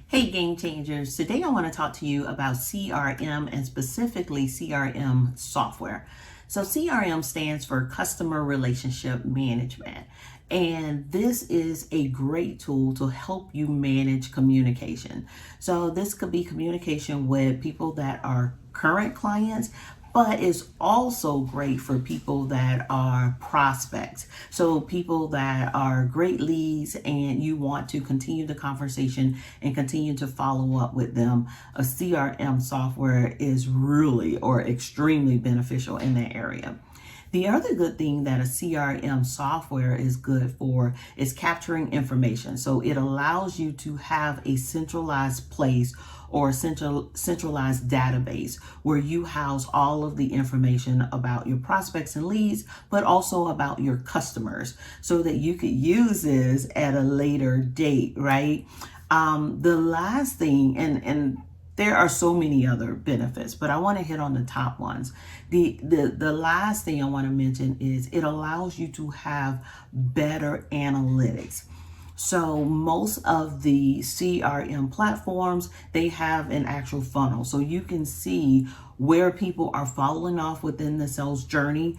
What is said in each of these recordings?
Hey game changers, today I want to talk to you about CRM and specifically CRM software. So CRM stands for Customer Relationship Management, and this is a great tool to help you manage communication. So this could be communication with people that are current clients, but it's also great for people that are prospects. So people that are great leads and you want to continue the conversation and continue to follow up with them. A CRM software is really or extremely beneficial in that area. The other good thing that a CRM software is good for is capturing information. So it allows you to have a centralized place or centralized database where you house all of the information about your prospects and leads, but also about your customers so that you could use this at a later date, right? The last thing, and there are so many other benefits, but I want to hit on the top ones. The last thing I want to mention is it allows you to have better analytics. So most of the CRM platforms, they have an actual funnel. So you can see where people are falling off within the sales journey.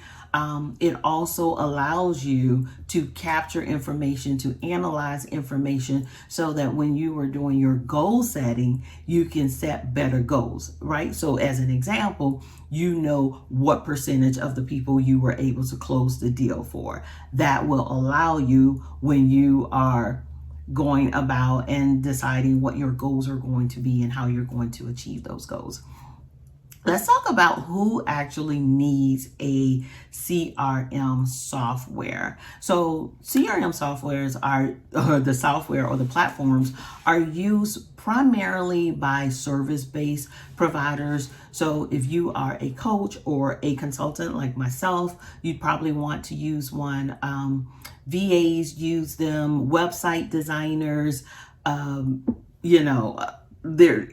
It also allows you to capture information, to analyze information so that when you are doing your goal setting, you can set better goals, right? So as an example, you know what percentage of the people you were able to close the deal for. That will allow you when you are going about and deciding what your goals are going to be and how you're going to achieve those goals. Let's talk about who actually needs a CRM software. So CRM softwares or the software or the platforms are used primarily by service-based providers. So if you are a coach or a consultant like myself, you'd probably want to use one. VAs use them, website designers, they're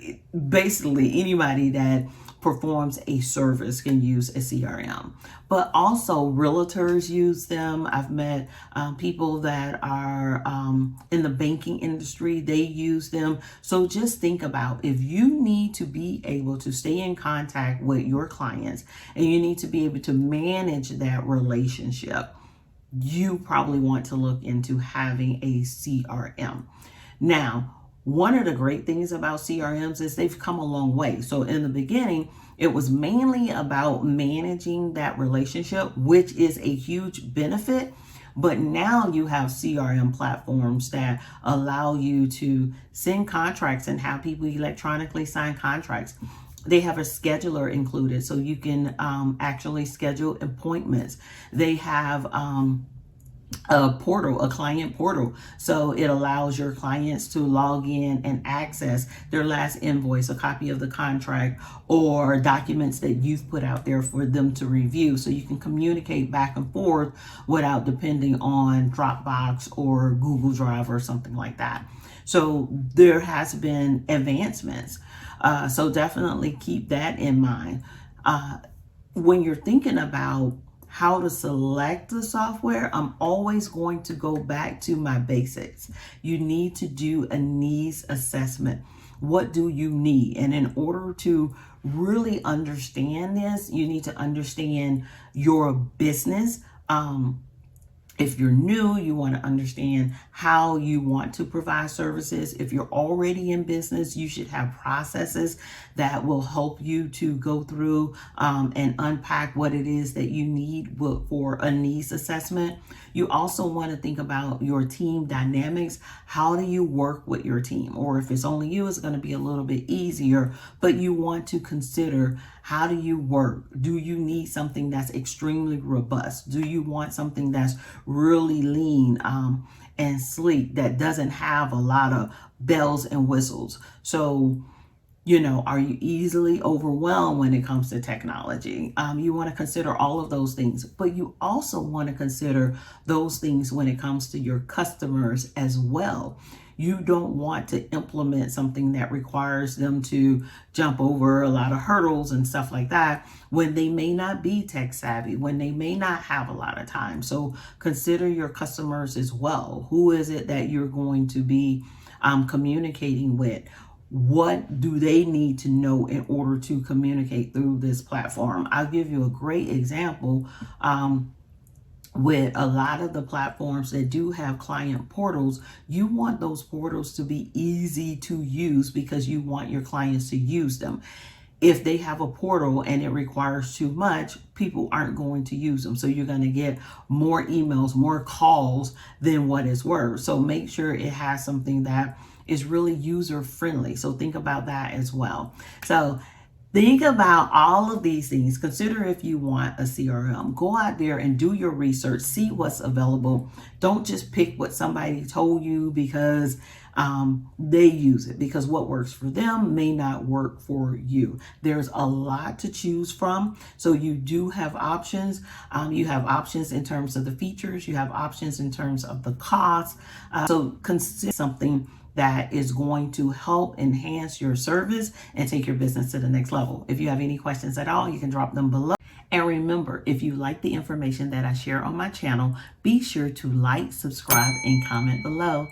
basically anybody that performs a service can use a CRM, but also realtors use them. I've met people that are in the banking industry, they use them. So just think about if you need to be able to stay in contact with your clients and you need to be able to manage that relationship, you probably want to look into having a CRM. Now, one of the great things about CRMs is they've come a long way. So in the beginning, it was mainly about managing that relationship, which is a huge benefit. But now you have CRM platforms that allow you to send contracts and have people electronically sign contracts. They have a scheduler included, so you can actually schedule appointments. They have a portal, a client portal. So it allows your clients to log in and access their last invoice, a copy of the contract, or documents that you've put out there for them to review. So you can communicate back and forth without depending on Dropbox or Google Drive or something like that. So there has been advancements. So definitely keep that in mind. When you're thinking about how to select the software, I'm always going to go back to my basics. You need to do a needs assessment. What do you need? And in order to really understand this, you need to understand your business. If you're new, you want to understand how you want to provide services. If you're already in business, you should have processes that will help you to go through and unpack what it is that you need for a needs assessment. You also want to think about your team dynamics. How do you work with your team? Or if it's only you, it's going to be a little bit easier, but you want to consider, how do you work? Do you need something that's extremely robust? Do you want something that's really lean and sleek that doesn't have a lot of bells and whistles? So, are you easily overwhelmed when it comes to technology? You want to consider all of those things, but you also want to consider those things when it comes to your customers as well. You don't want to implement something that requires them to jump over a lot of hurdles and stuff like that when they may not be tech savvy, when they may not have a lot of time. So consider your customers as well. Who is it that you're going to be communicating with. What do they need to know in order to communicate through this platform? I'll give you a great example. With a lot of the platforms that do have client portals, you want those portals to be easy to use because you want your clients to use them. If they have a portal and it requires too much, people aren't going to use them. So you're going to get more emails, more calls than what is worth. So make sure it has something that is really user friendly. So think about that as well. So think about all of these things. Consider if you want a CRM. Go out there and do your research. See what's available. Don't just pick what somebody told you because they use it, because what works for them may not work for you. There's a lot to choose from. So you do have options. You have options in terms of the features. You have options in terms of the cost. So consider something that is going to help enhance your service and take your business to the next level. If you have any questions at all, you can drop them below. And remember, if you like the information that I share on my channel, be sure to like, subscribe, and comment below.